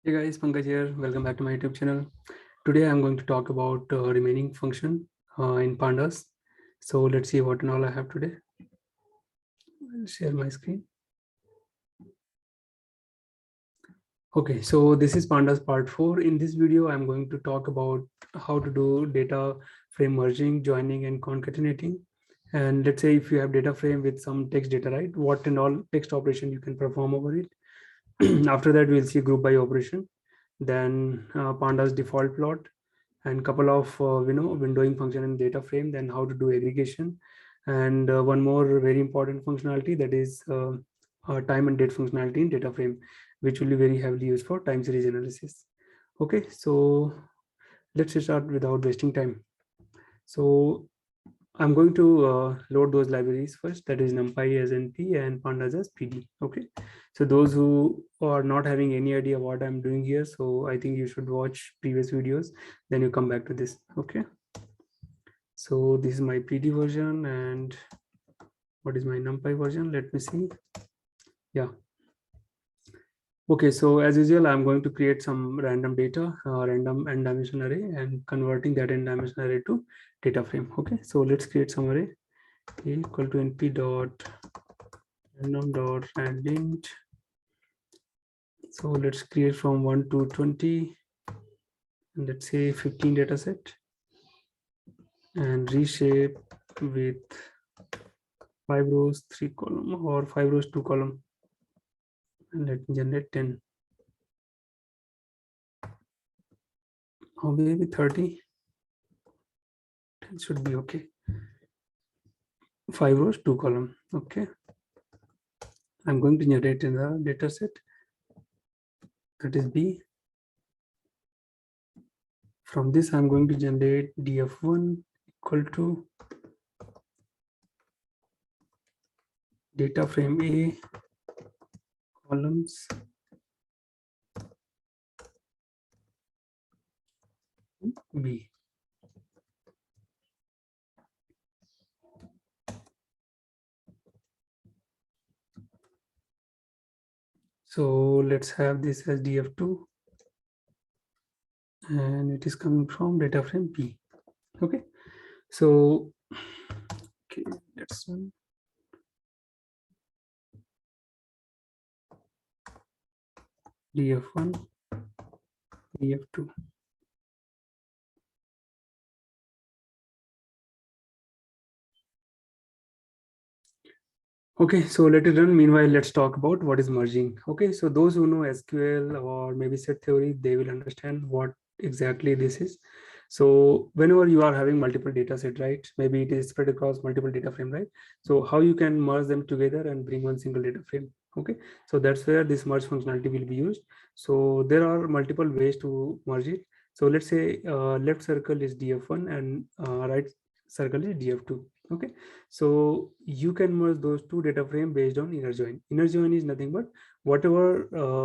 Hey guys, Pankaj here. Welcome back to my YouTube channel. Today I'm going to talk about remaining function in pandas. So let's see what and all I have today. I'll share my screen. Okay, so this is pandas part 4. In this video, I'm going to talk about how to do data frame merging, joining, and concatenating. And let's say if you have data frame with some text data, right? What and all text operation you can perform over it. After that, we'll see group by operation, then pandas default plot, and couple of windowing function in data frame, then how to do aggregation, and one more very important functionality, that is time and date functionality in data frame, which will be very heavily used for time series analysis. Okay, so let's start without wasting time. So I'm going to load those libraries first, that is NumPy as NP and Pandas as PD. Okay, so those who are not having any idea what I'm doing here, so I think you should watch previous videos, then you come back to this. Okay, so this is my PD version, and what is my NumPy version? Let me see. Yeah. Okay, so as usual, I'm going to create some random data, random n dimension array, and converting that n dimension array to data frame. Okay, so let's create some array equal to np dot random dot add int. So let's create from 1 to 20, and let's say 15 data set, and reshape with 5 rows 3 column, or 5 rows 2 column, and let me generate 10, or maybe 30. 10 should be okay. 5 rows 2 column. Okay, I'm going to generate in the data set, that is B. From this I'm going to generate df1 equal to data frame A columns B. So let's have this as df2, and it is coming from data frame P. Okay, so okay, let's run. df1 df2. Okay, so let it run. Meanwhile, let's talk about what is merging. Okay, so those who know SQL or maybe set theory, they will understand what exactly this is. So whenever you are having multiple data set, right, maybe it is spread across multiple data frame, right? So how you can merge them together and bring one single data frame. Okay, so that's where this merge functionality will be used. So there are multiple ways to merge it. So let's say left circle is df1 and right circle is df2. Okay, so you can merge those two data frame based on inner join. Inner join is nothing but whatever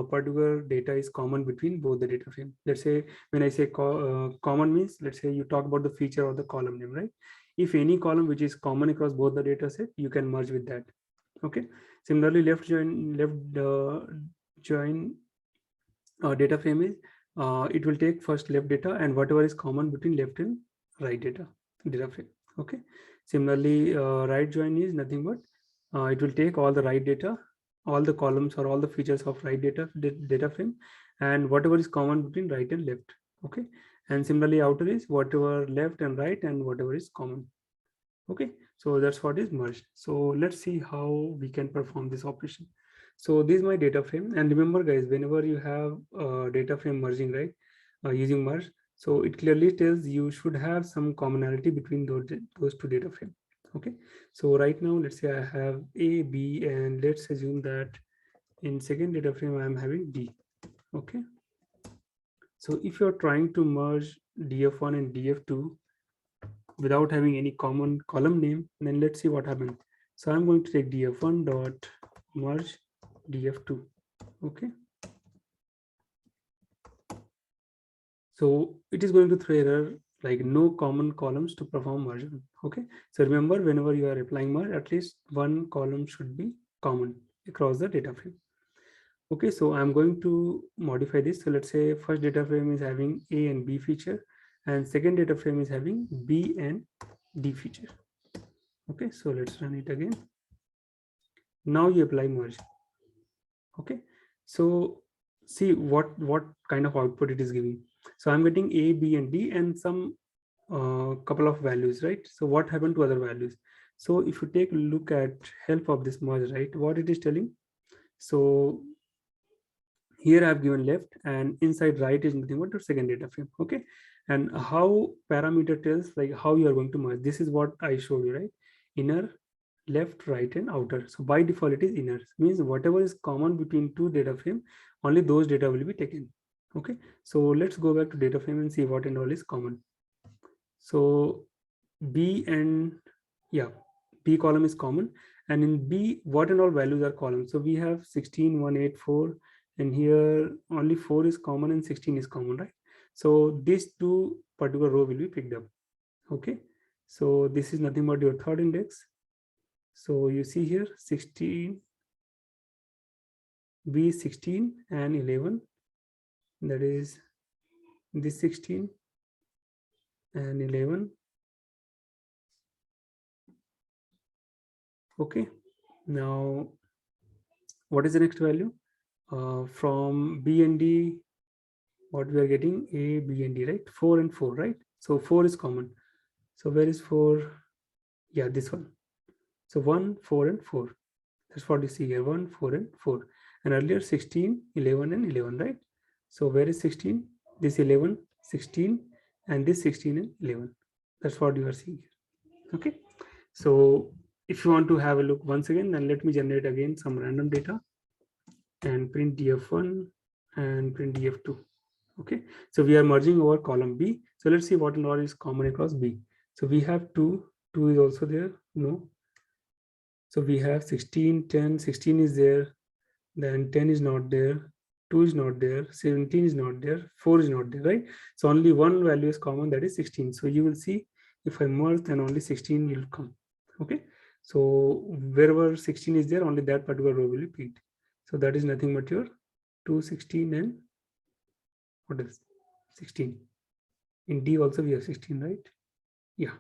particular data is common between both the data frame. Let's say when I say common means, let's say you talk about the feature or the column name, right? If any column which is common across both the data set, you can merge with that. Okay, similarly left join data frame is it will take first left data and whatever is common between left and right data frame. Okay, similarly right join is nothing but it will take all the right data, all the columns or all the features of right data frame, and whatever is common between right and left. Okay, and similarly outer is whatever left and right and whatever is common. Okay, so that's what is merged. So let's see how we can perform this operation. So this is my data frame, and remember guys, whenever you have data frame merging, right, using merge, so it clearly tells you should have some commonality between those two data frame. Okay, so right now let's say I have A, B, and let's assume that in second data frame I am having D. Okay, so if you're trying to merge df1 and df2 without having any common column name, then let's see what happens. So I'm going to take df1 dot merge df2. Okay, so it is going to throw error like no common columns to perform merge. Okay, so remember, whenever you are applying merge, at least one column should be common across the data frame. Okay, so I'm going to modify this. So let's say first data frame is having A and B feature, and second data frame is having B and D feature. Okay, so let's run it again. Now you apply merge. Okay, so see what kind of output it is giving. So I'm getting A, B, and D, and some couple of values, right? So what happened to other values? So if you take a look at help of this merge, right, what it is telling. So here I've given left, and inside right is nothing but the second data frame. Okay, and how parameter tells like how you are going to merge. This is what I showed you, right? Inner, left, right, and outer. So by default it is inner, means whatever is common between two data frame, only those data will be taken. Okay, so let's go back to data frame and see what and all is common. So B and yeah, B column is common, and in B what and all values are columns. So we have 16, 1, 8, 4, and here only 4 is common and 16 is common, right? So these two particular row will be picked up. Okay, so this is nothing but your third index. So you see here 16, B 16 and 11, that is this 16 and 11. Okay, now what is the next value? From B and D, what we are getting, A, B, and D, right? 4 and 4, right? So 4 is common. So where is 4? Yeah, this one. So 1, 4, and 4. That's what you see here, 1, 4, and 4. And earlier 16, 11, and 11, right? So where is 16? This 11, 16, and this 16 and 11. That's what you are seeing here. Okay. So if you want to have a look once again, then let me generate again some random data and print df1 and print df2. Okay, so we are merging over column B. So let's see what and all is common across B. So we have 2 is also there, no. So we have 16, 10, 16 is there, then 10 is not there, 2 is not there, 17 is not there, 4 is not there, right? So only one value is common, that is 16. So you will see if I merge, then only 16 will come. Okay, so wherever 16 is there, only that particular row will be picked. So that is nothing but your 2, 16, and what else? 16. In D also we have 16, right? Yeah.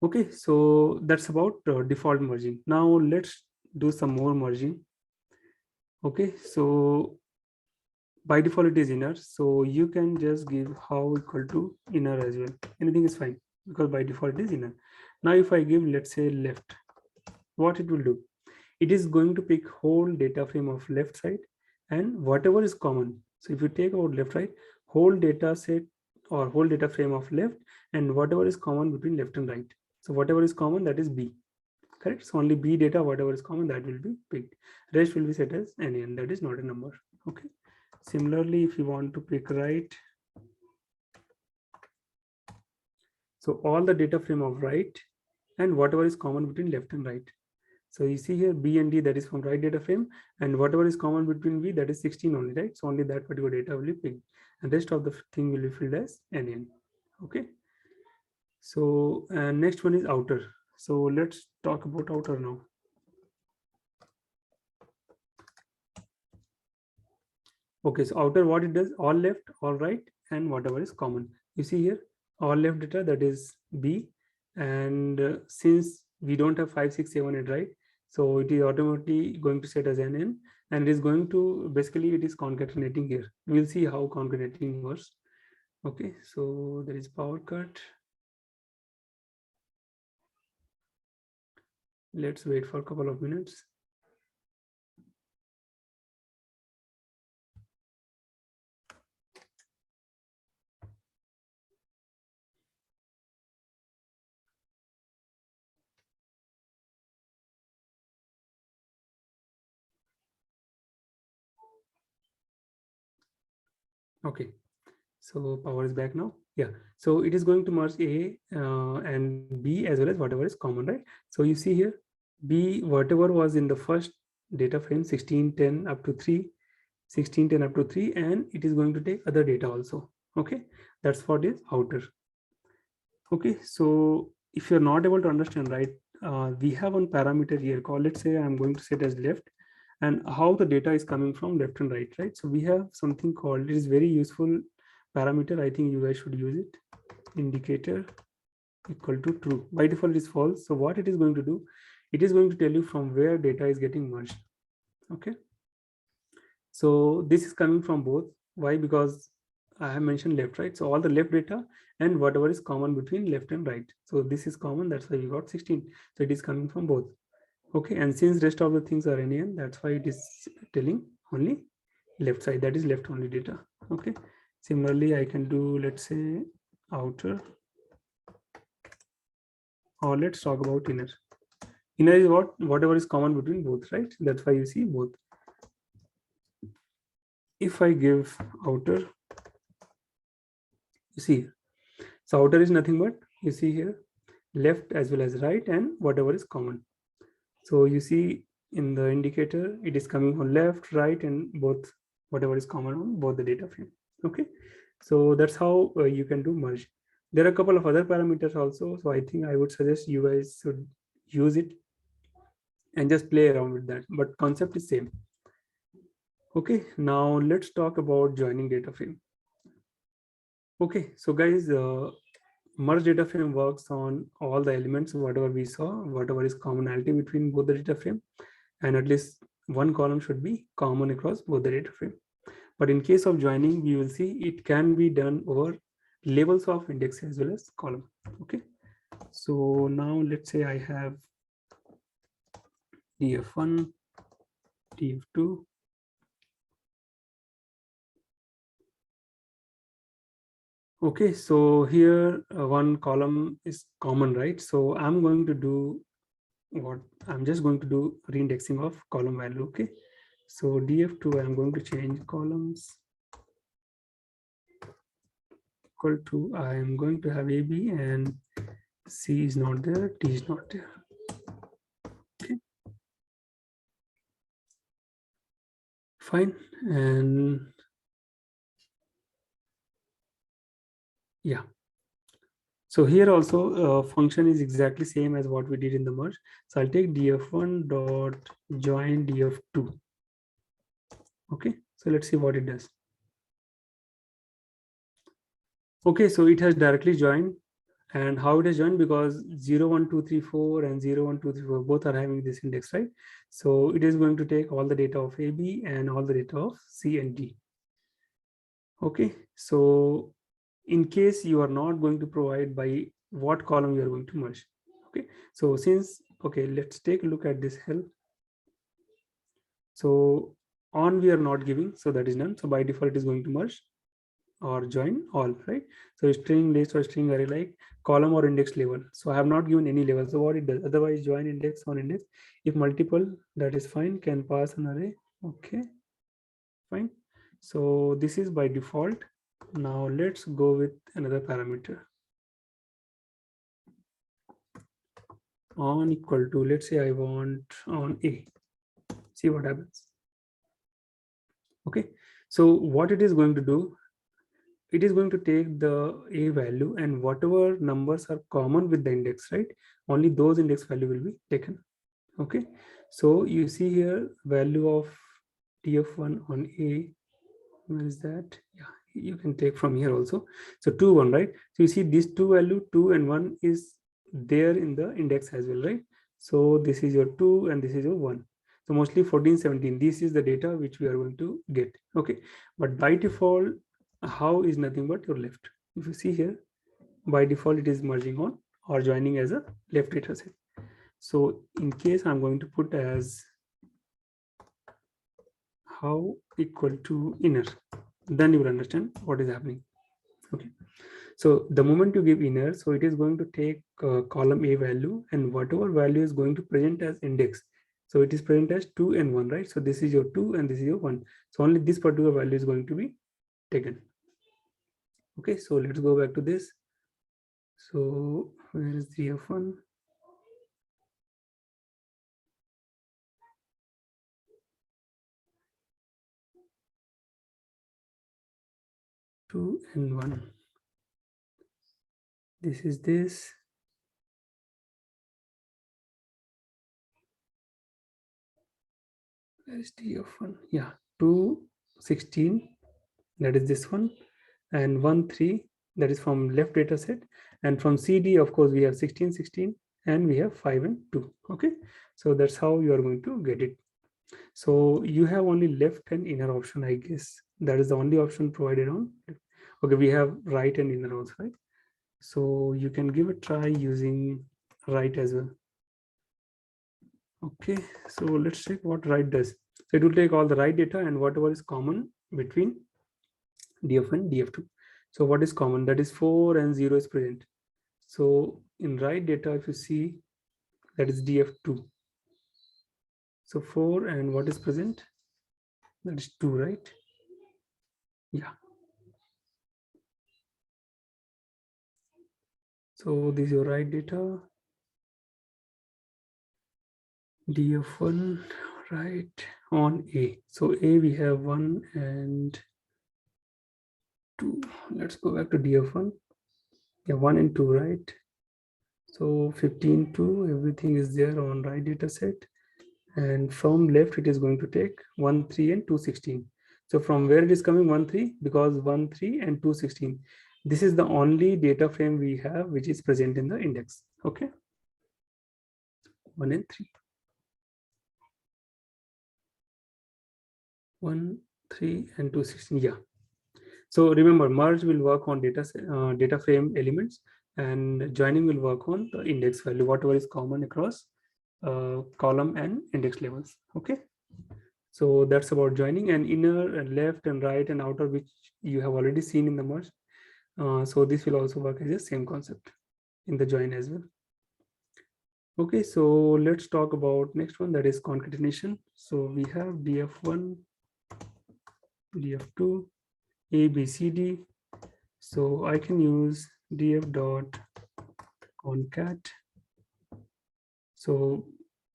Okay, so that's about default merging. Now let's do some more merging. Okay, so by default it is inner, so you can just give how equal to inner as well. Anything is fine because by default it is inner. Now if I give, let's say, left, what it will do, it is going to pick whole data frame of left side and whatever is common. So if you take out left, right, whole data set or whole data frame of left and whatever is common between left and right. So whatever is common, that is B, correct? So only B data, whatever is common, that will be picked. Rest will be set as any, and that is not a number. Okay. Similarly, if you want to pick right, so all the data frame of right and whatever is common between left and right. So you see here B and D, that is from right data frame, and whatever is common between V, that is 16 only, right? So only that particular data will be picked, and rest of the thing will be filled as NN. Okay. So next one is outer. So let's talk about outer now. Okay, so outer, what it does, all left, all right, and whatever is common. You see here, all left data, that is B, and since we don't have 5, 6, 7, 8, right? So it is automatically going to set as NN, and it is going to, basically it is concatenating here. We'll see how concatenating works. Okay, so there is power cut. Let's wait for a couple of minutes. Okay, so power is back now. Yeah, so it is going to merge A and B as well as whatever is common, right? So you see here, B, whatever was in the first data frame, 16, 10 up to 3, 16, 10 up to 3, and it is going to take other data also. Okay, that's what is outer. Okay, so if you're not able to understand, right, we have one parameter here called, let's say I'm going to set as left, and how the data is coming from left and right, right? So we have something called, it is very useful parameter. I think you guys should use it. Indicator equal to true. By default, it is false. So what it is going to do, it is going to tell you from where data is getting merged. Okay. So this is coming from both. Why? Because I have mentioned left, right? So all the left data and whatever is common between left and right. So this is common. That's why we got 16. So it is coming from both. Okay. And since rest of the things are NaN, that's why it is telling only left side. That is left only data. Okay. Similarly, I can do, let's say, outer, or let's talk about inner. Inner is what? Whatever is common between both, right? That's why you see both. If I give outer, you see, so outer is nothing but, you see here, left as well as right and whatever is common. So you see in the indicator, it is coming from left, right, and both, whatever is common on both the data frame. Okay. So that's how you can do merge. There are a couple of other parameters also. So I think I would suggest you guys should use it and just play around with that. But concept is same. Okay. Now let's talk about joining data frame. Okay. So guys, merge data frame works on all the elements, whatever we saw, whatever is commonality between both the data frame, and at least one column should be common across both the data frame. But in case of joining, we will see it can be done over labels of index as well as column. Okay. So now let's say I have df1, df2. Okay, so here one column is common, right? So I'm going to do what I'm just going to do reindexing of column value. Okay, so df2, I'm going to change columns equal to, I am going to have ab and c is not there, d is not there. Okay, fine. And yeah, so here also function is exactly same as what we did in the merge. So I'll take df1 dot join df2. Okay, so let's see what it does. Okay, so it has directly joined. And how it is joined, because 0 1 2 3 4 and 0 1 2 3 4 both are having this index, right? So it is going to take all the data of AB and all the data of C and D. Okay, so in case you are not going to provide by what column you are going to merge. Okay, so since, okay, let's take a look at this help. So on we are not giving, so that is none. So by default it is going to merge or join all, right? So string list or string array like column or index level. So I have not given any level. So what it does, otherwise join index on index. If multiple, that is fine, can pass an array. Okay, fine. So this is by default. Now let's go with another parameter. On equal to, let's say I want on A. See what happens. Okay, so what it is going to do, it is going to take the A value and whatever numbers are common with the index, right? Only those index value will be taken. Okay, so you see here value of df1 on A. Where is that? Yeah, you can take from here also. So 2 1, right? So you see these two value 2 and 1 is there in the index as well, right? So this is your 2 and this is your 1. So mostly 14 17, this is the data which we are going to get. Okay, but by default, how is nothing but your left. If you see here, by default it is merging on or joining as a left data set. So in case I'm going to put as how equal to inner, then you will understand what is happening. Okay, so the moment you give inner, so it is going to take column A value and whatever value is going to present as index. So it is present as 2 and 1, right? So this is your 2 and this is your 1. So only this particular value is going to be taken. Okay, so let's go back to this. So where is the F1? Two and one. This is this. where is df1? Yeah, 216, that is this one, and 13, that is from left data set, and from CD, of course, we have 16, 16, and we have 5 and 2. Okay, so that's how you are going to get it. So you have only left and inner option, I guess. That is the only option provided on. Okay, we have right and inner also, right? So you can give a try using right as well. Okay, so let's check what right does. So it will take all the right data and whatever is common between df and df2. So what is common? That is 4 and 0 is present. So in right data, if you see, that is df2. So 4 and what is present? That is 2, right? Yeah. So this is your right data. df1 right on A. So A we have 1 and 2. Let's go back to df1. Yeah, 1 and 2, right? So 15, 2, everything is there on right data set. And from left, it is going to take 1, 3, and 2, 16. So from where it is coming 1, 3? Because 1, 3, and 2, 16. This is the only data frame we have which is present in the index. Okay. 1 and 3. 1, 3, and 2, 16. Yeah. So remember, merge will work on data frame elements, and joining will work on the index value, whatever is common across column and index levels. Okay. So that's about joining, and inner and left and right and outer, which you have already seen in the merge. So this will also work as the same concept in the join as well. Okay, so let's talk about next one, that is concatenation. So we have df1, df2, a, b, c, d. So I can use df dot concat. So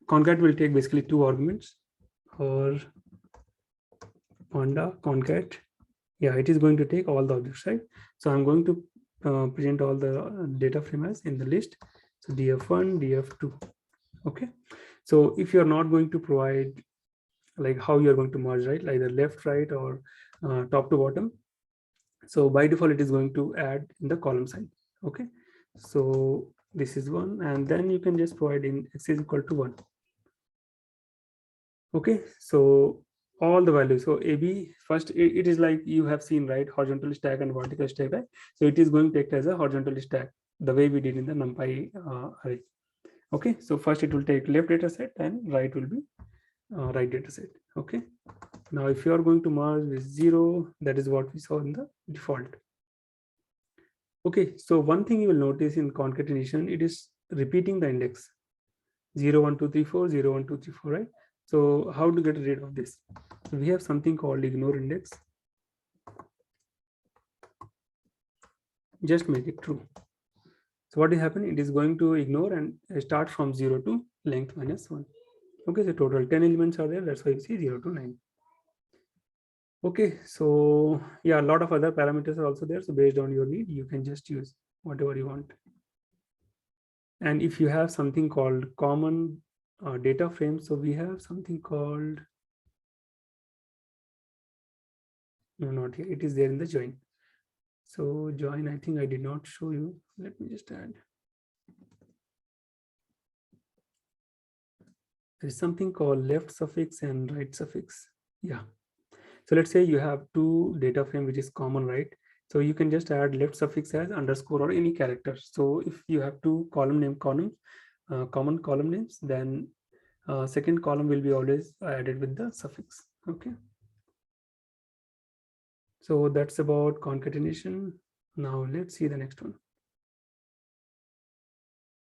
concat will take basically 2 arguments, or panda concat. Yeah, it is going to take all the objects, right? So I'm going to present all the data frame as in the list. So df1, df2. Okay, so if you're not going to provide like how you're going to merge, right, either left, right, or top to bottom, so by default it is going to add in the column side. Okay, so this is 1, and then you can just provide in x is equal to 1. Okay, so all the values. So AB first, it is like you have seen, right, horizontal stack and vertical stack, right? So it is going to act as a horizontal stack, the way we did in the NumPy array. Okay, so first it will take left data set and right will be right data set. Okay, now if you are going to merge with 0, that is what we saw in the default. Okay, so one thing you will notice in concatenation, it is repeating the index 0, 1, 2, 3, 4, 0, 1, 2, 3, 4, right? So how to get rid of this? So we have something called ignore index. Just make it true. So what will happen? It is going to ignore and start from 0 to length minus 1. Okay, so total 10 elements are there. That's why you see 0 to 9. Okay, so yeah, a lot of other parameters are also there. So based on your need, you can just use whatever you want. And if you have something called common data frame, so we have something called, no, not here, it is there in the join. So join, I think I did not show you. Let me just add. There is something called left suffix and right suffix. Yeah. So let's say you have 2 data frame, which is common, right? So you can just add left suffix as underscore or any character. So if you have 2 column name columns, common column names, then second column will be always added with the suffix. Okay. So that's about concatenation. Now let's see the next one.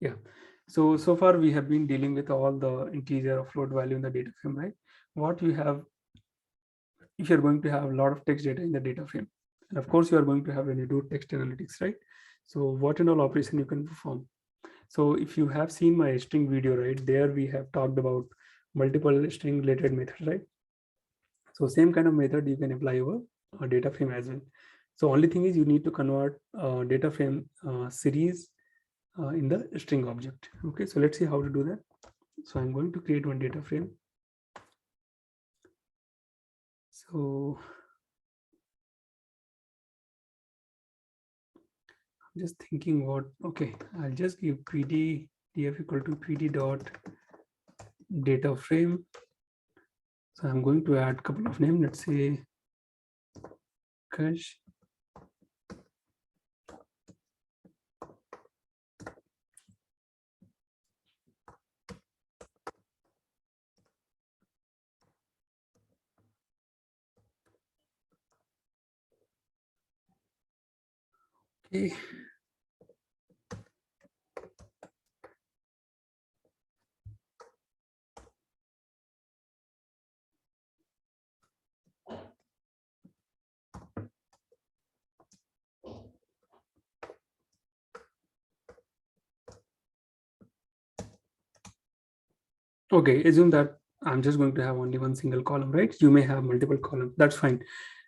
Yeah. So far we have been dealing with all the integer or float value in the data frame, right? What you have, if you're going to have a lot of text data in the data frame, and of course you are going to have when you do text analytics, right? So what and all operation you can perform. So if you have seen my string video, right, there we have talked about multiple string related methods, right? So same kind of method you can apply over a data frame as well. So only thing is you need to convert data frame series in the string object. Okay, so let's see how to do that. So I'm going to create one data frame. So I'm just thinking what, okay, I'll just give pd df equal to pd dot data frame. So I'm going to add a couple of names. Let's say cache. Okay. Okay, assume that I'm just going to have only one single column, right? You may have multiple columns, that's fine,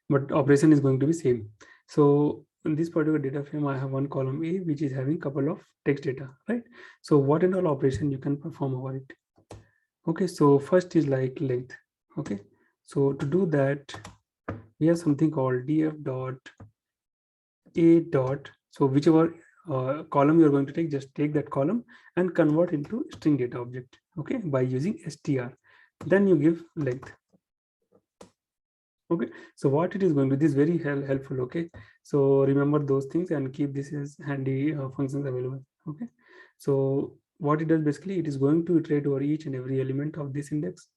but operation is going to be same. So in this particular data frame, I have one column A, which is having couple of text data, right? So what and all operation you can perform over it. Okay, so first is like length. Okay, so to do that, we have something called df dot a dot. So whichever column you're going to take, just take that column and convert into string data object. Okay, by using str. Then you give length. Okay, so what it is going to, this is very helpful. Okay, so remember those things and keep this as handy functions available. Okay, so what it does basically, it is going to iterate over each and every element of this index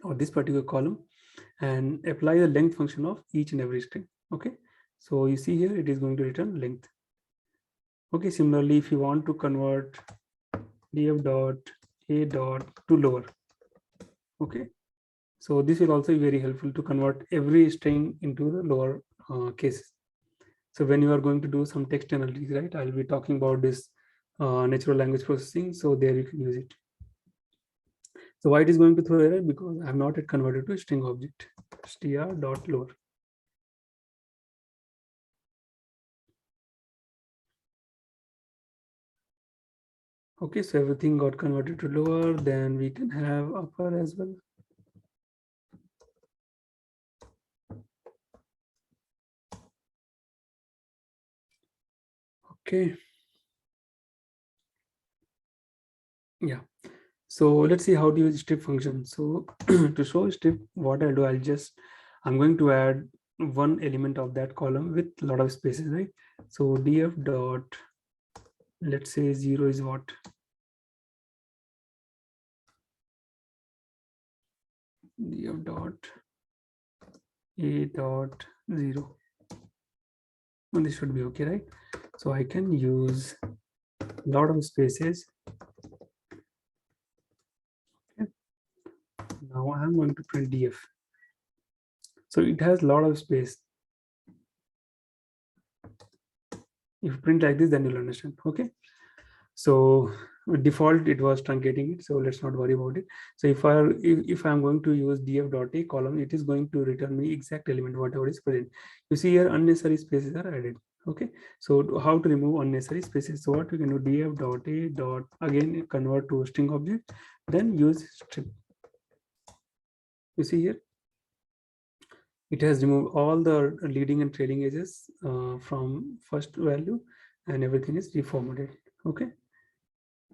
or this particular column and apply the length function of each and every string. Okay, so you see here it is going to return length. Okay, similarly, if you want to convert df dot a dot to lower, okay, so this will also be very helpful to convert every string into the lower cases. So when you are going to do some text analysis, right, I'll be talking about this natural language processing, so there you can use it. So why it is going to throw error? Because I have not yet converted to a string object, str dot lower. Okay, so everything got converted to lower, then we can have upper as well. Okay. Yeah. So let's see how to use strip function. So to show strip, what I'll do, I'm going to add one element of that column with a lot of spaces, right? So df dot, let's say 0 is what? Df dot a dot 0. And this should be okay, right? So I can use a lot of spaces. Okay. Now I'm going to print df. So it has a lot of space. If you print like this, then you'll understand. Okay. So default it was truncating it, so let's not worry about it. So if I'm going to use df dot a column, it is going to return me exact element whatever is present. You see here unnecessary spaces are added. Okay, so how to remove unnecessary spaces? So what we can do, df dot a dot, again convert to a string object, then use strip. You see here it has removed all the leading and trailing edges from first value, and everything is reformatted. Okay,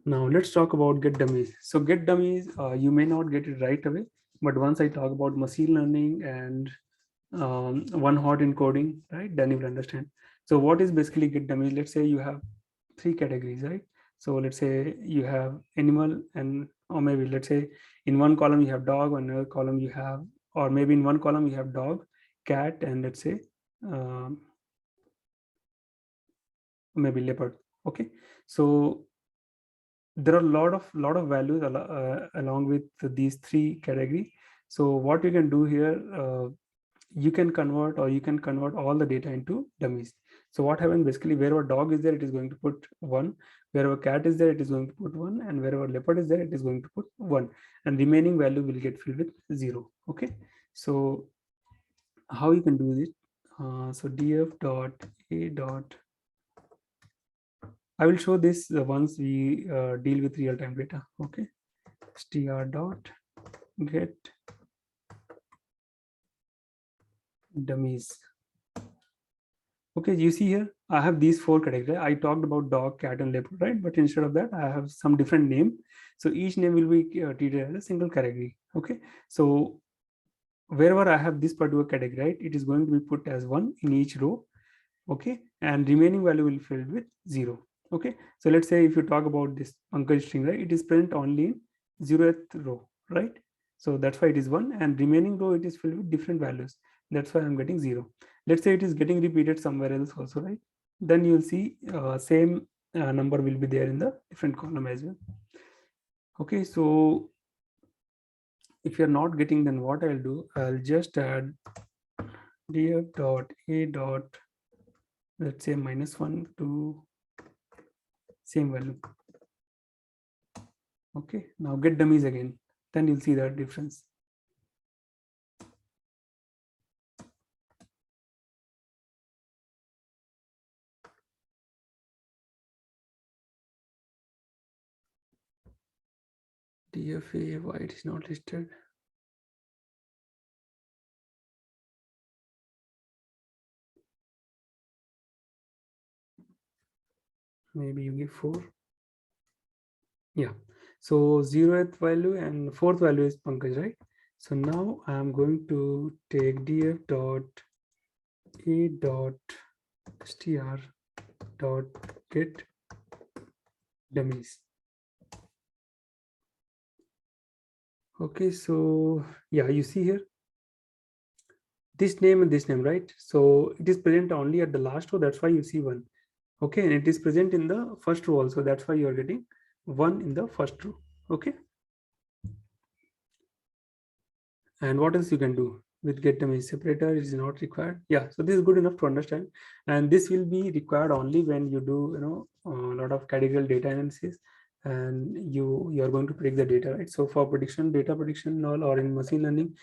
now let's talk about get dummies. So get dummies, you may not get it right away, but once I talk about machine learning and one hot encoding, right, then you will understand. So what is basically get dummies? Let's say you have three categories, right? So let's say you have animal, and or maybe let's say in one column you have dog, on another column you have, or maybe in one column you have dog, cat, and let's say um, maybe leopard. Okay, so there are a lot of values along with these three category. So what you can do here, you can convert, or you can convert all the data into dummies. So what happens basically, wherever dog is there, it is going to put 1, wherever cat is there, it is going to put 1, and wherever leopard is there, it is going to put 1, and remaining value will get filled with 0. Okay, so how you can do this, so df dot a dot, I will show this once we deal with real-time data. Okay, str dot get dummies. Okay, you see here, I have these 4 categories. I talked about dog, cat, and leopard, right? But instead of that, I have some different name. So each name will be treated as a single category. Okay, so wherever I have this particular category, right, it is going to be put as 1 in each row. Okay, and remaining value will be filled with 0. Okay, so let's say if you talk about this Pankaj string, right, it is present only in 0th row, right? So that's why it is 1, and remaining row it is filled with different values. That's why I'm getting 0. Let's say it is getting repeated somewhere else also, right? Then you'll see same number will be there in the different column as well. Okay, so if you're not getting, then what I'll do, I'll just add df dot a dot, let's say -1 to same value. Okay, now get dummies again, then you'll see that difference. DFA, why it is not listed? Maybe you give 4. Yeah, so 0th value and 4th value is Pankaj, right? So now I'm going to take df dot a dot str dot get dummies. Okay, so yeah, you see here this name and this name, right? So it is present only at the last row, that's why you see 1. Okay, and it is present in the first row also, that's why you are getting 1 in the first row. Okay, and what else you can do with get dummy? Separator is not required. Yeah, so this is good enough to understand, and this will be required only when you do, you know, a lot of categorical data analysis, and you are going to predict the data, right? So for prediction, data prediction and all, or in machine learning,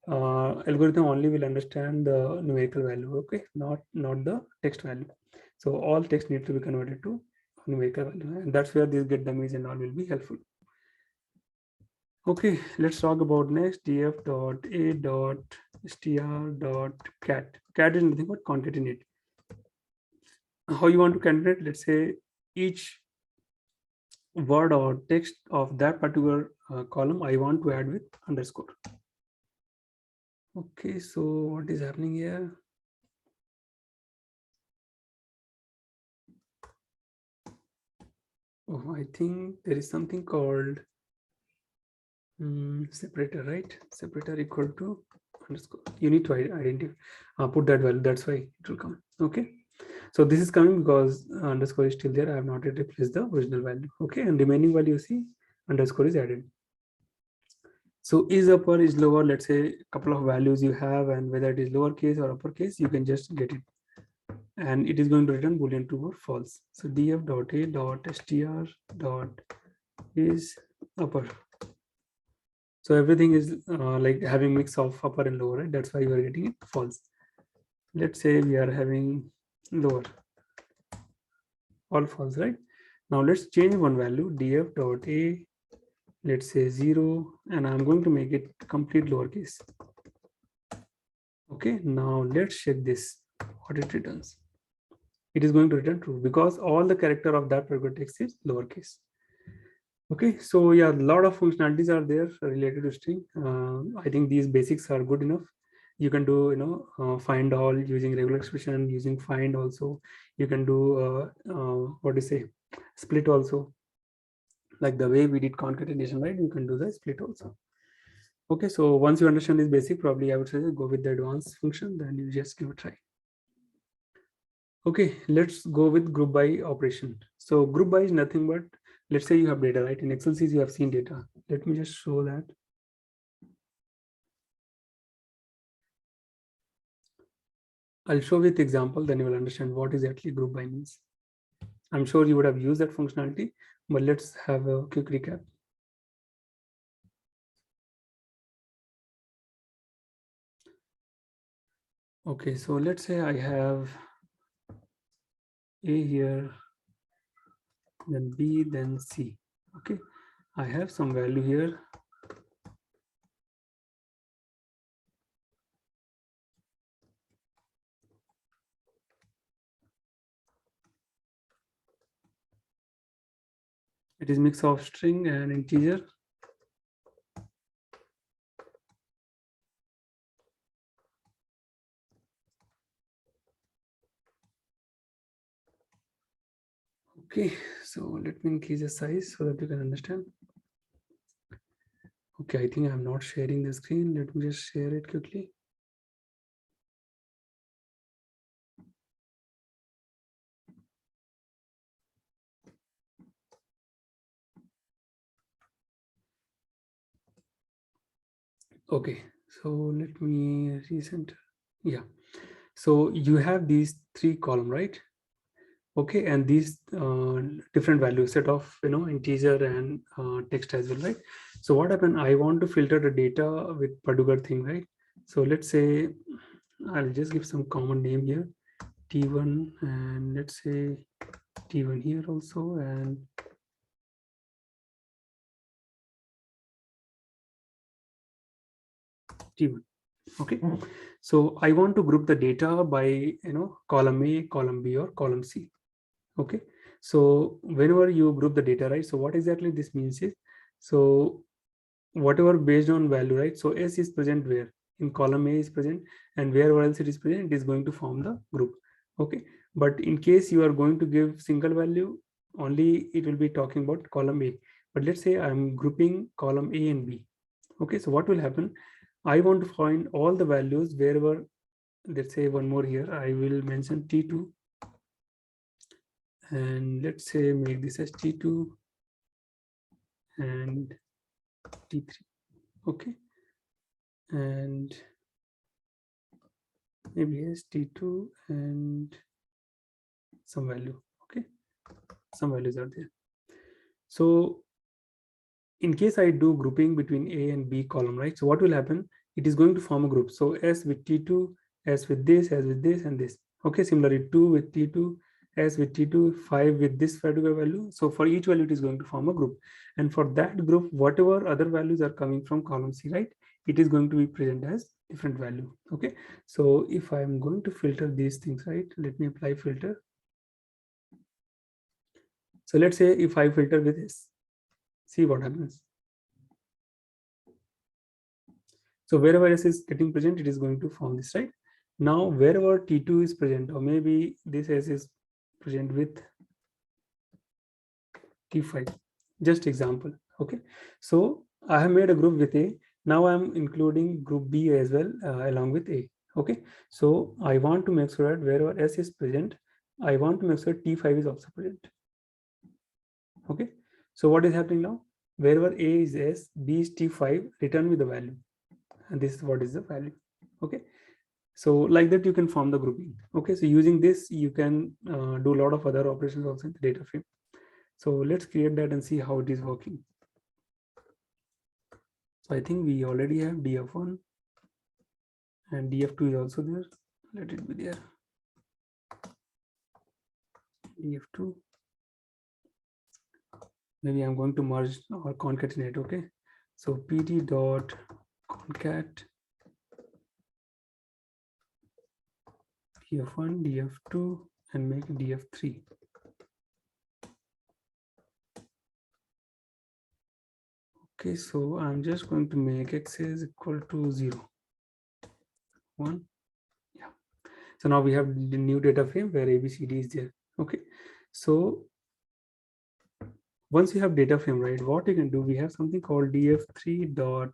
algorithm only will understand the numerical value. Okay, not the text value. So all text need to be converted to numerical value, and that's where these get dummies and all will be helpful. Okay, let's talk about next df dot a dot str dot cat. Cat is nothing but concatenate. How you want to concatenate? Let's say each word or text of that particular column I want to add with underscore. Okay, so what is happening here? Oh, I think there is something called separator, right? Separator equal to underscore. You need to identify, put that value. That's why it will come. Okay. So this is coming because underscore is still there. I have not yet replaced the original value. Okay, and remaining value, you see, underscore is added. So is upper, is lower, let's say a couple of values you have, and whether it is lowercase or uppercase, you can just get it. And it is going to return boolean true or false. So df dot a dot str dot is upper. So everything is like having mix of upper and lower, right? That's why you are getting it false. Let's say we are having lower, all false, right? Now let's change one value, df dot a, let's say 0, and I'm going to make it complete lowercase. Okay, now let's check this, what it returns. It is going to return true because all the character of that particular text is lowercase. Okay, so yeah, a lot of functionalities are there related to string. I think these basics are good enough. You can do, you know, find all using regular expression, using find also. You can do what do you say, split also, like the way we did concatenation, right? You can do the split also. Okay, so once you understand this basic, probably I would say go with the advanced function, then you just give a try. Okay, let's go with group by operation. So group by is nothing but, let's say you have data, right? In Excel sheets you have seen data. Let me just show that. I'll show with example, then you will understand what exactly group by means. I'm sure you would have used that functionality, but let's have a quick recap. Okay, so let's say I have A here, then B, then C. Okay, I have some value here. It is mix of string and integer. Okay, so let me increase the size so that you can understand. Okay, I think I'm not sharing the screen. Let me just share it quickly. Okay, so let me recenter. Yeah, so you have these three column, right? Okay, and these different values, set of integer and text as well, right? So what happened, I want to filter the data with particular thing, right? So let's say I'll just give some common name here, t1, and let's say t1 here also, and t1. Okay, so I want to group the data by column A, column B, or column C. Okay, so whenever you group the data, right, so what exactly this means is, so whatever based on value, right, so S is present where in column A is present, and wherever else it is present, it is going to form the group. Okay, but in case you are going to give single value only, it will be talking about column A. But let's say I'm grouping column A and B. Okay, so what will happen, I want to find all the values wherever, let's say one more here, I will mention t2, and let's say make this as t2 and t3. Okay, and maybe as t2 and some value. Okay, some values are there. So in case I do grouping between A and B column, right, so what will happen, it is going to form a group. So S with t2, S with this, S with this, and this. Okay, similarly 2 with t2, S with t2, 5 with this particular value. So for each value, it is going to form a group, and for that group, whatever other values are coming from column C, right, it is going to be present as different value. Okay, so if I am going to filter these things, right, let me apply filter. So let's say if I filter with this, see what happens. So wherever S is getting present, it is going to form this, right? Now wherever T2 is present, or maybe this S is present with T5, just example. Okay, so I have made a group with A. Now I'm including group B as well along with A. Okay, so I want to make sure that wherever S is present, I want to make sure T5 is also present. Okay, so what is happening now? Wherever A is S, B is T5, return with the value, and this is what is the value. Okay, so like that you can form the grouping. Okay, so using this you can do a lot of other operations also in the data frame. So let's create that and see how it is working. So I think we already have df1 and df2 is also there. Let it be there. Df2, maybe I'm going to merge or concatenate. Okay, so pt dot concat df1 df2 and make df3. Okay, so I'm just going to make x is equal to 0, 1. Yeah. So now we have the new data frame where ABCD is there. Okay. So once you have data frame, right, what you can do, we have something called df3 dot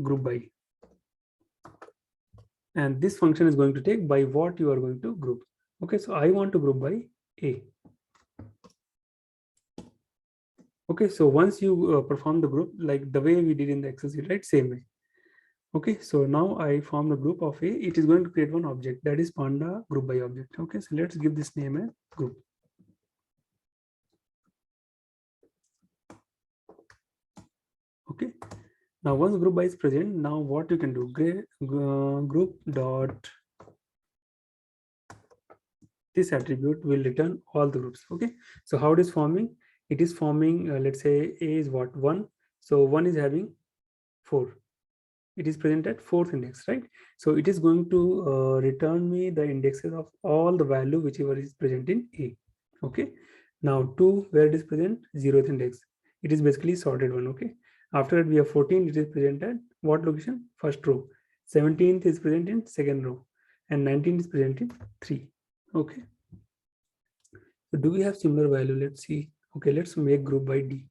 group by. And this function is going to take by what you are going to group. Okay, so I want to group by A. Okay, so once you perform the group like the way we did in the Excel sheet, right, same way. Okay, so now I form the group of A. It is going to create one object, that is panda group by object. Okay, so let's give this name as group. Okay, now once group by is present, now what you can do, group dot this attribute will return all the groups. Okay, so how it is forming, it is forming let's say A is what, 1, so 1 is having 4, it is present at 4th index, right? So it is going to return me the indexes of all the value whichever is present in A. Okay, Now 2, where it is present, 0th index. It is basically sorted one, okay? After that we have 14, it is present at what location? First row. 17th is present in second row. And 19 is present in 3, okay? So do we have similar value? Let's see. Okay, let's make group by D.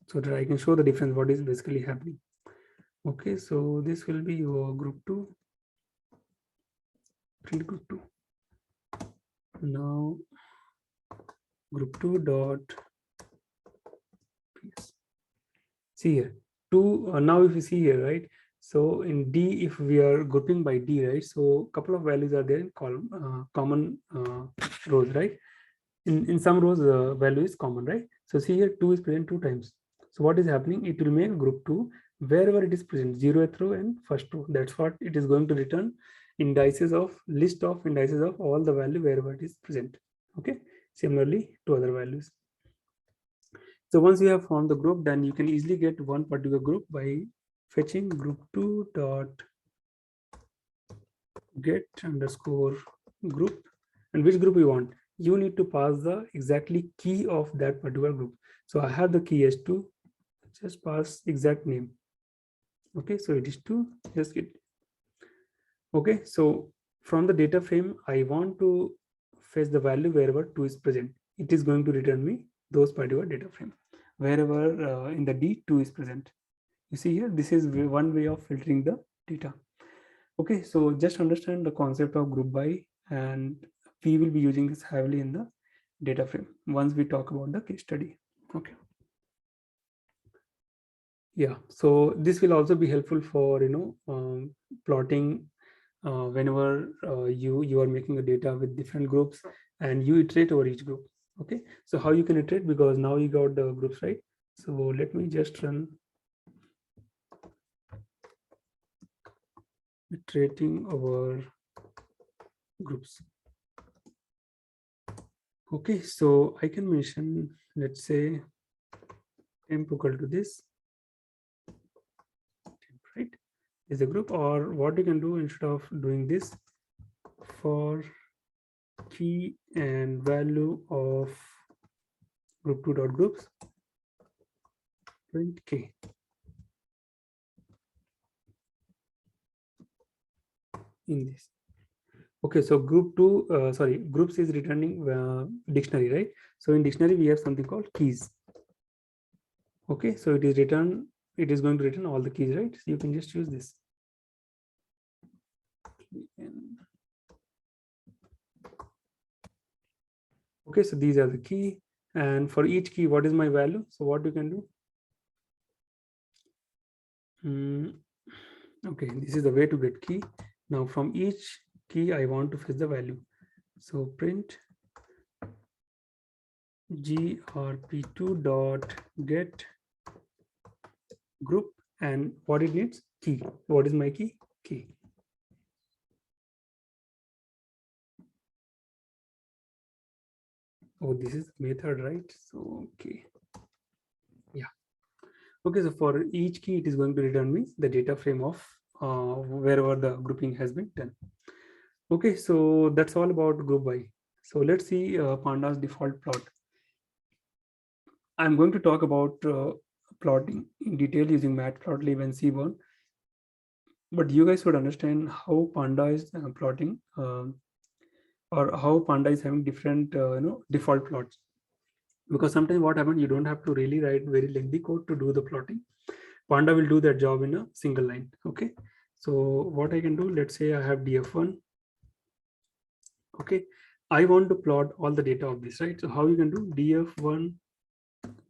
So that I can show the difference, what is basically happening. Okay, so this will be your group 2, print group 2. Now group 2 dot see here 2. Now if you see here, right, so in D, if we are grouping by D, right, so couple of values are there in column, common rows, right? In some rows value is common, right? So see here 2 is present 2 times. So what is happening, it will make group 2 wherever it is present, 0th row and first row. That's what it is going to return, indices of list of indices of all the value wherever it is present. Okay, similarly to other values. So once you have formed the group, then you can easily get one particular group by fetching group2 dot get underscore group. And which group you want, you need to pass the exactly key of that particular group. So I have the key as 2, just pass exact name. Okay, so it is 2, just get. Okay, so from the data frame, I want to fetch the value wherever 2 is present. It is going to return me those particular data frame wherever in the D 2 is present. You see here, this is one way of filtering the data. Okay, so just understand the concept of group by, and we will be using this heavily in the data frame once we talk about the case study. Okay. Yeah, so this will also be helpful for plotting whenever you are making a data with different groups and you iterate over each group. Okay, so how you can iterate, because now you got the groups, right? So let me just run iterating over groups. Okay, so I can mention, let's say temp equal to this, right, is a group. Or what you can do, instead of doing this, for key and value of group2 dot groups, print k. In this. Okay, so groups is returning dictionary, right? So in dictionary we have something called keys. Okay, so it is going to return all the keys, right? So you can just use this. Okay, so these are the key, and for each key, what is my value? So what you can do? Okay, this is the way to get key. Now from each key, I want to fetch the value. So print grp2 dot get group, and what it needs, key. What is my key? Key. Oh, this is method, right? So okay, yeah. Okay, so for each key, it is going to return me the data frame of wherever the grouping has been done. Okay, so that's all about group by. So let's see Pandas default plot. I'm going to talk about plotting in detail using Matplotlib and Seaborn, but you guys should understand how Panda is plotting, or how Panda is having different default plots. Because sometimes what happens, you don't have to really write very lengthy code to do the plotting. Panda will do that job in a single line. Okay, so what I can do, let's say I have df1. Okay, I want to plot all the data of this, right? So how you can do, df1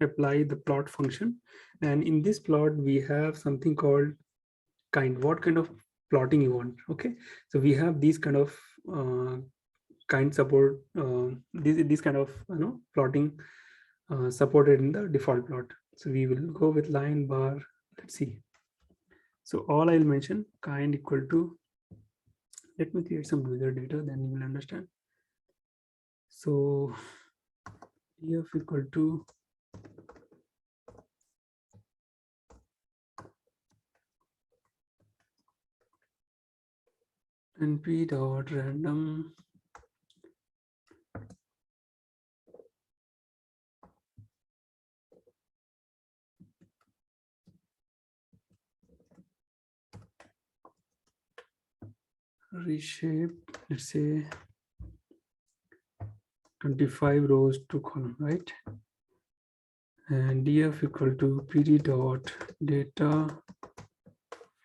apply the plot function, and in this plot we have something called kind. What kind of plotting you want? Okay, so we have these kind of kind support, these kind of plotting supported in the default plot. So we will go with line bar. Let's see. So all I'll mention kind equal to, let me create some user data, then you will understand. So df equal to np dot random reshape, let's say 25 rows to column, right? And df equal to pd dot data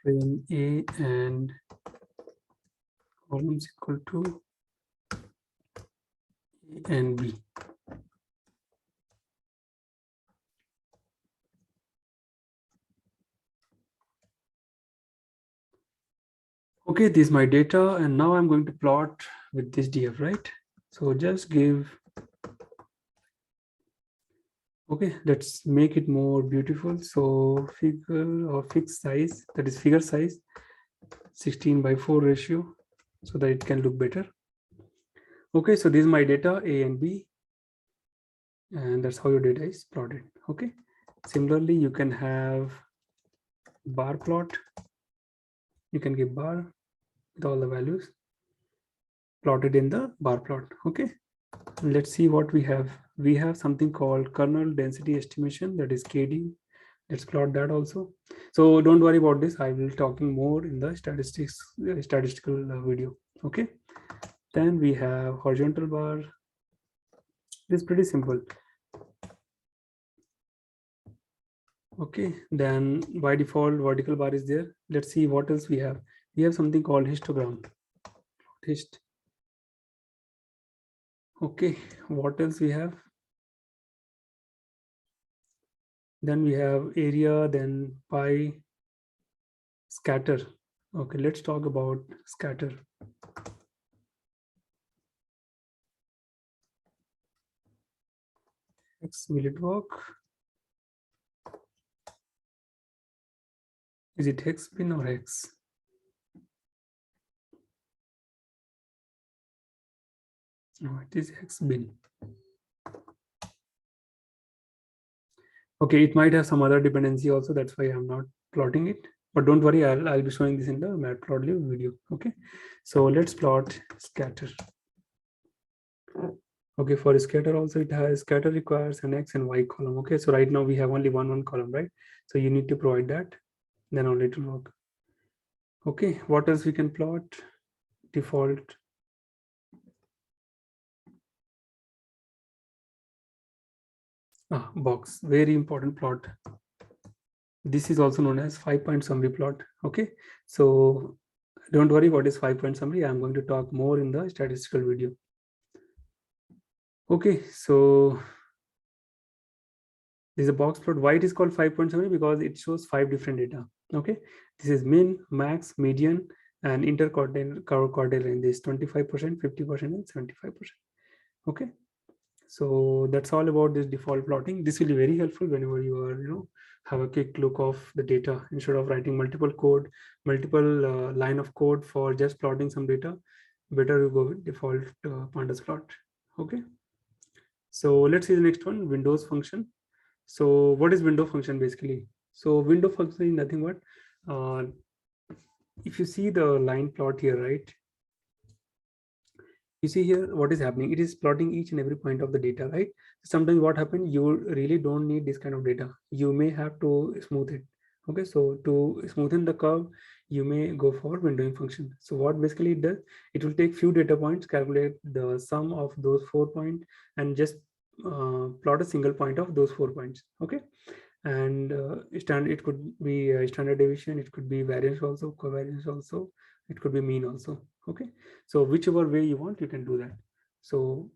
frame a and columns equal to a and b. Okay, this is my data, and now I'm going to plot with this df, right? So just give, okay, let's make it more beautiful. So figure or fixed size, that is figure size, 16:4 ratio, so that it can look better. Okay, so this is my data A and B, and that's how your data is plotted. Okay, similarly, you can have bar plot. You can give bar with all the values plotted in the bar plot. Okay, let's see what we have. We have something called kernel density estimation, that is KD. Let's plot that also. So don't worry about this. I will talking more in the statistical video. Okay, then we have horizontal bar. This is pretty simple. Okay, then by default vertical bar is there. Let's see what else we have. We have something called histogram. Hist. Okay, what else we have? Then we have area, then pi, scatter. Okay, let's talk about scatter. X, will it work? Is it hex bin or hex? No, it is hex bin. Okay, it might have some other dependency also. That's why I'm not plotting it. But don't worry, I'll be showing this in the matplotlib video. Okay, so let's plot scatter. Okay, for scatter also it has scatter requires an X and Y column. Okay, so right now we have only one column, right? So you need to provide that, then only it will work. Okay, what else we can plot? Default. Box, very important plot. This is also known as 5-point summary plot. Okay, so don't worry what is 5-point summary. I'm going to talk more in the statistical video. Okay, so this is a box plot. Why it is called 5-point summary? Because it shows 5 different data. Okay, this is min, max, median, and interquartile range is 25%, 50%, and 75%. Okay, so that's all about this default plotting. This will be very helpful whenever you are, have a quick look of the data instead of writing multiple line of code for just plotting some data. Better you go with default pandas plot. Okay, so let's see the next one, Windows function. So what is window function basically? So window function is nothing but if you see the line plot here, right? You see here what is happening. It is plotting each and every point of the data, right? Sometimes what happens, you really don't need this kind of data. You may have to smooth it. Okay, so to smoothen the curve, you may go for windowing function. So what basically it does, it will take few data points, calculate the sum of those 4 points, and just plot a single point of those 4 points. Okay, and it could be standard deviation, it could be variance also, covariance also, it could be mean also. Okay, so whichever way you want, you can do that. So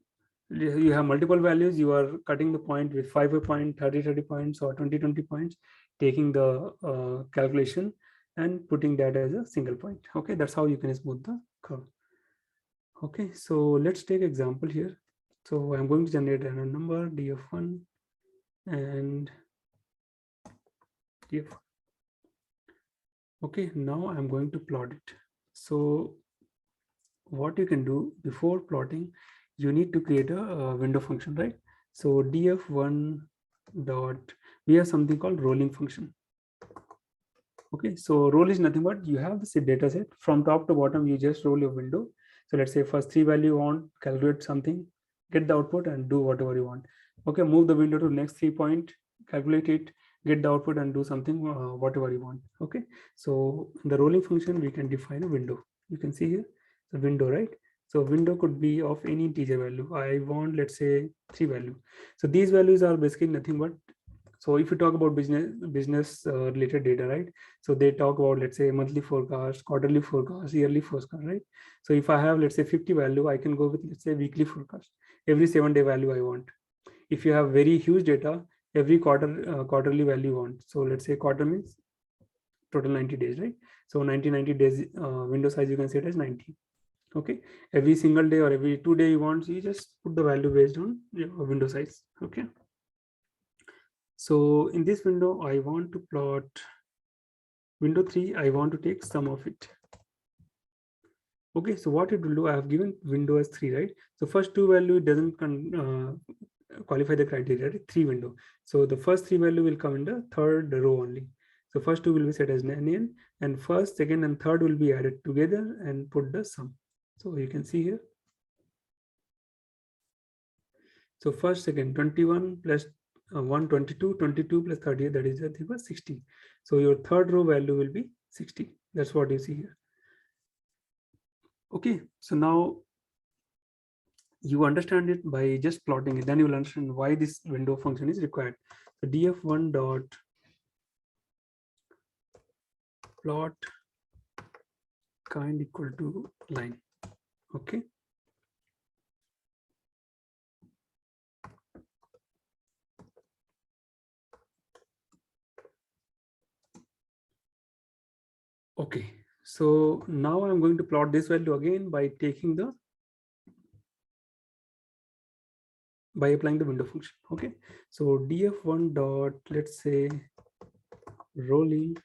you have multiple values, you are cutting the point with 5 point, 30 points, or 20 points, taking the calculation and putting that as a single point. Okay, that's how you can smooth the curve. Okay, so let's take example here. So I'm going to generate a number df1 and df. Okay, now I'm going to plot it. So what you can do before plotting, you need to create a window function, right? So df1 dot, we have something called rolling function. Okay, so roll is nothing but you have the data set from top to bottom, you just roll your window. So let's say first three value you want, calculate something, get the output and do whatever you want. Okay, move the window to next 3 point, calculate it, get the output and do something, whatever you want. Okay, so in the rolling function, we can define a window. You can see here the window, right? So window could be of any integer value. I want, let's say 3 value. So these values are basically nothing but, so if you talk about business related data, right? So they talk about, let's say, monthly forecast, quarterly forecast, yearly forecast, right? So if I have, let's say 50 value, I can go with, let's say, weekly forecast, every 7-day value I want. If you have very huge data, every quarterly value you want. So let's say quarter means total 90 days, right? So 90 days window size, you can set as 90. Okay, every single day or every 2 day you want, so you just put the value based on your window size. Okay, so in this window, I want to plot window 3, I want to take sum of it. Okay, so what it will do, I have given window as 3, right? So first two value doesn't qualify the criteria, right? 3 window. So the first 3 value will come in the third row only. So first two will be set as none, and first, second, and third will be added together and put the sum. So you can see here. So first, second, 21 plus 122, 22 plus 30, that is 60. So your third row value will be 60. That's what you see here. Okay, so now you understand it by just plotting it. Then you will understand why this window function is required. So df1 dot plot kind equal to line. Okay. Okay, so now I'm going to plot this value again by taking the, by applying the window function. Okay, so df1 dot, let's say, rolling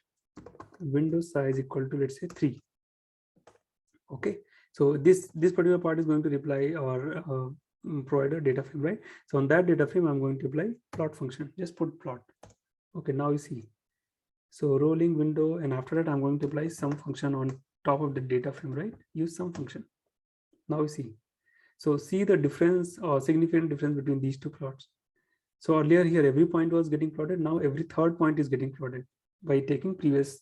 window size equal to, let's say, 3. Okay, so this particular part is going to reply or provide a data frame, right? So on that data frame, I'm going to apply plot function. Just put plot. Okay, now you see. So rolling window, and after that, I'm going to apply some function on top of the data frame, right? Use some function. Now you see. So see the difference or significant difference between these two plots. So earlier here, every point was getting plotted. Now every third point is getting plotted by taking previous,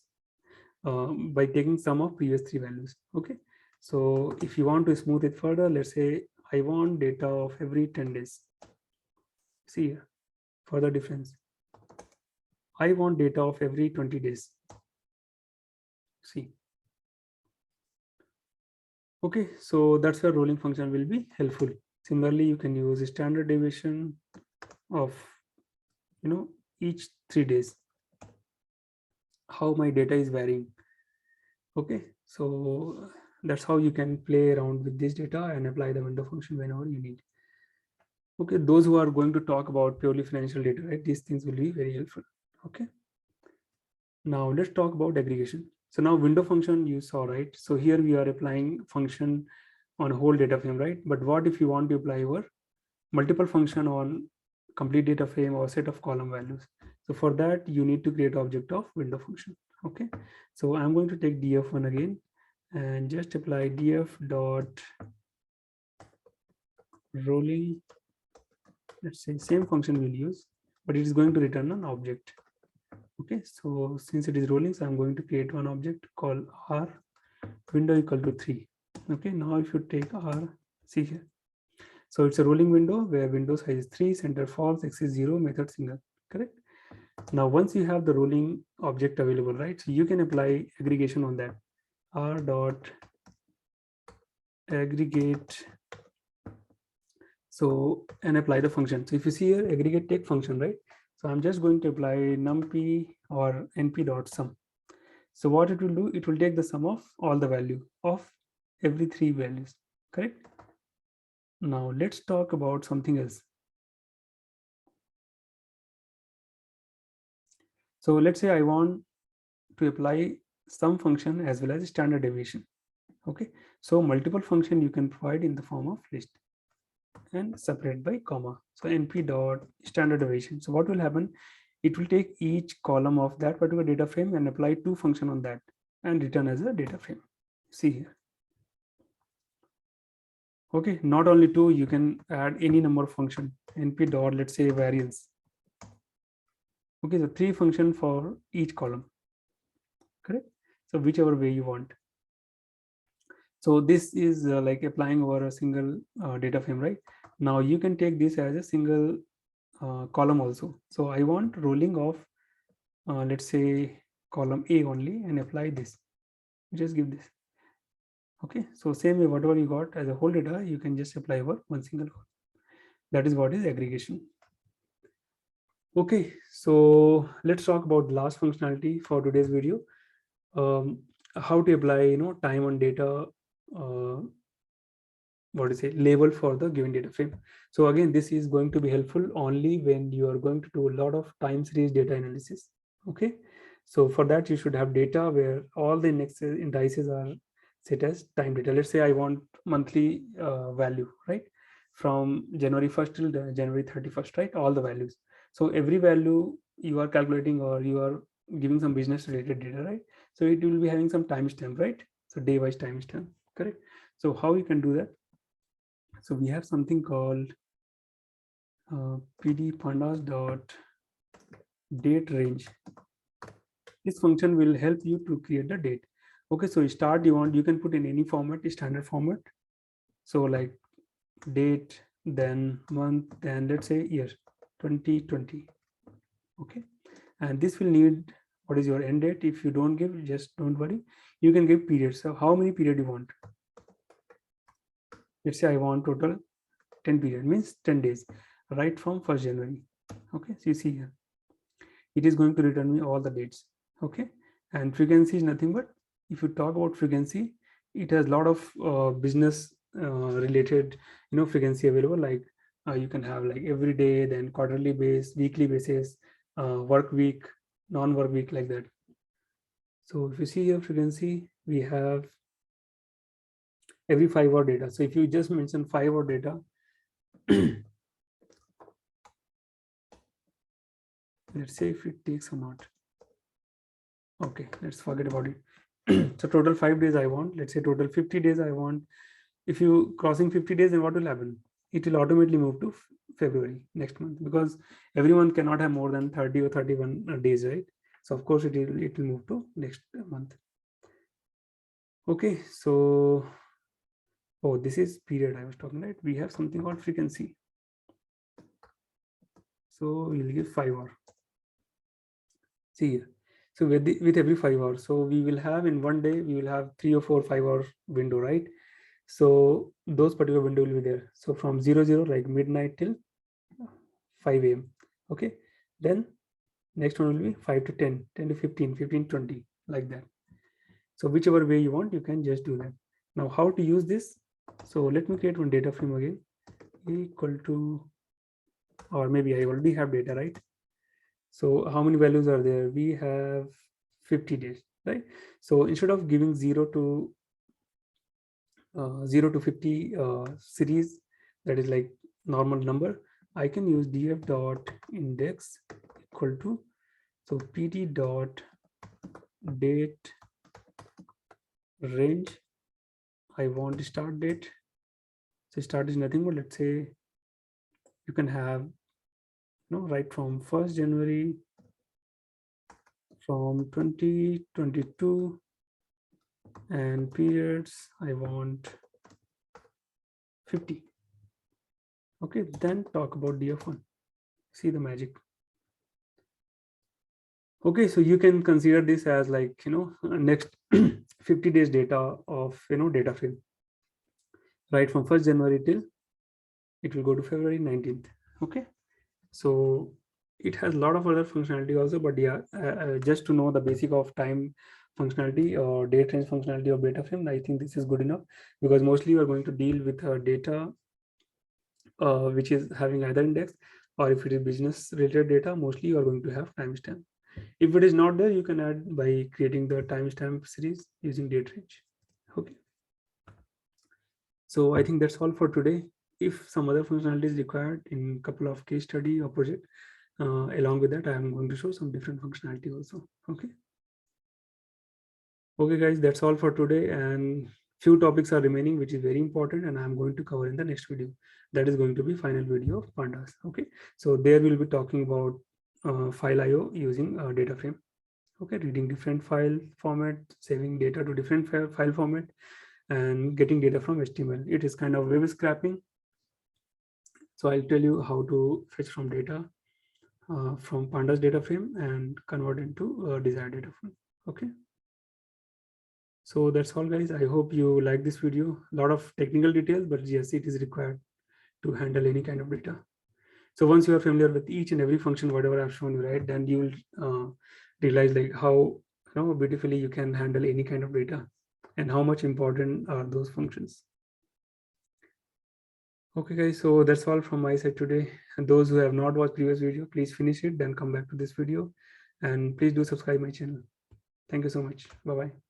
by taking sum of previous 3 values. Okay. So if you want to smooth it further, let's say I want data of every 10 days. See here, further difference. I want data of every 20 days. See. Okay, so that's where rolling function will be helpful. Similarly, you can use a standard deviation of, each 3 days, how my data is varying. Okay, so that's how you can play around with this data and apply the window function whenever you need. Okay, those who are going to talk about purely financial data, right, these things will be very helpful. Okay, now let's talk about aggregation. So now window function you saw, right? So here we are applying function on whole data frame, right? But what if you want to apply your multiple function on complete data frame or set of column values? So for that, you need to create object of window function. Okay, so I'm going to take df1 again and just apply df dot rolling. Let's say same function we'll use, but it is going to return an object. Okay, so since it is rolling, so I'm going to create one object called r window equal to 3. Okay, now if you take r, see here, so it's a rolling window where window size is 3, center false, x is 0, method single. Correct. Now once you have the rolling object available, right, so you can apply aggregation on that. R dot aggregate, so, and apply the function. So if you see here, aggregate take function, right? So I'm just going to apply numpy or np dot sum. So what it will do, it will take the sum of all the value of every 3 values. Correct. Now let's talk about something else. So let's say I want to apply sum function as well as standard deviation. Okay, so multiple function you can provide in the form of list and separate by comma. So np dot standard deviation. So what will happen it will take each column of that particular data frame and apply two function on that and return as a data frame. See here. Okay, not only two, you can add any number of function, np dot, let's say variance. Okay, so 3 function for each column, correct? So whichever way you want. So this is like applying over a single data frame, right? Now you can take this as a single column also. So I want rolling of, let's say column A only, and apply this. Just give this. Okay, so same way, whatever you got as a whole data, you can just apply over one single column. That is what is aggregation. Okay, so let's talk about the last functionality for today's video. How to apply, time on data, what is it, label for the given data frame. So again, this is going to be helpful only when you are going to do a lot of time series data analysis. Okay, so for that you should have data where all the indices are set as time data. Let's say I want monthly value, right, from January 1st till January 31st, right, all the values. So every value you are calculating, or you are giving some business related data, right? So it will be having some timestamp, right? So day wise timestamp, correct? So how you can do that? So we have something called pd pandas dot date range. This function will help you to create the date. Okay, so start, you can put in any format, standard format. So like date, then month, then let's say year 2020. Okay, and this will need what is your end date. If you don't give, just don't worry, you can give periods. So how many period you want? Let's say I want total 10 period, means 10 days, right from 1st January. Okay, so you see here, it is going to return me all the dates. Okay, and frequency is nothing but, if you talk about frequency, it has a lot of business related frequency available, like you can have like every day, then quarterly base, weekly basis, work week, non-work week, like that. So if you see here frequency, we have every 5 hour data. So if you just mention 5 hour data, let's say if it takes or not. Okay, let's forget about it. So total 5 days I want, let's say total 50 days I want. If you crossing 50 days, then what will happen? It will automatically move to February next month, because everyone cannot have more than 30 or 31 days, right? So of course it will move to next month. Okay, so this is period I was talking, right? We have something called frequency. So we'll give 5 hour. See here. So with every 5 hours, so we will have in one day, we will have 3 or 4 5 hour window, right? So those particular window will be there. So from 00, like midnight, till 5 a.m. Okay, then next one will be 5 to 10, 10 to 15, 15 to 20, like that. So whichever way you want, you can just do that. Now how to use this? So let me create one data frame again, equal to, or maybe I already have data, right? So how many values are there? We have 50 days, right? So instead of giving 0 to 50 series, that is like normal number, I can use df dot index equal to, so pd dot date range. I want start date. So start is nothing but, let's say you can have right from 1st January, from 2022, and periods I want 50. Okay, then talk about df1. See the magic. Okay, so you can consider this as like next 50 days data of data frame, right from 1st January till it will go to February 19th. Okay, so it has a lot of other functionality also, but yeah, just to know the basic of time functionality or date range functionality of data frame, I think this is good enough, because mostly we are going to deal with data which is having either index, or if it is business related data, mostly you are going to have timestamp. If it is not there, you can add by creating the timestamp series using date range. Okay, so I think that's all for today. If some other functionality is required in couple of case study or project, Along with that, I am going to show some different functionality also. Okay. Okay, guys, that's all for today. And few topics are remaining, which is very important, and I'm going to cover in the next video. That is going to be final video of Pandas. Okay. So there we'll be talking about file IO using data frame. Okay, reading different file format, saving data to different file format, and getting data from HTML. It is kind of web scraping. So I'll tell you how to fetch from data from Pandas data frame and convert into desired data frame. Okay. So that's all, guys. I hope you like this video. A lot of technical details, but yes, it is required to handle any kind of data. So once you are familiar with each and every function, whatever I've shown you, right, then you will realize like how beautifully you can handle any kind of data and how much important are those functions. Okay, guys, so that's all from my side today. And those who have not watched previous video, please finish it, then come back to this video, and please do subscribe my channel. Thank you so much. Bye-bye.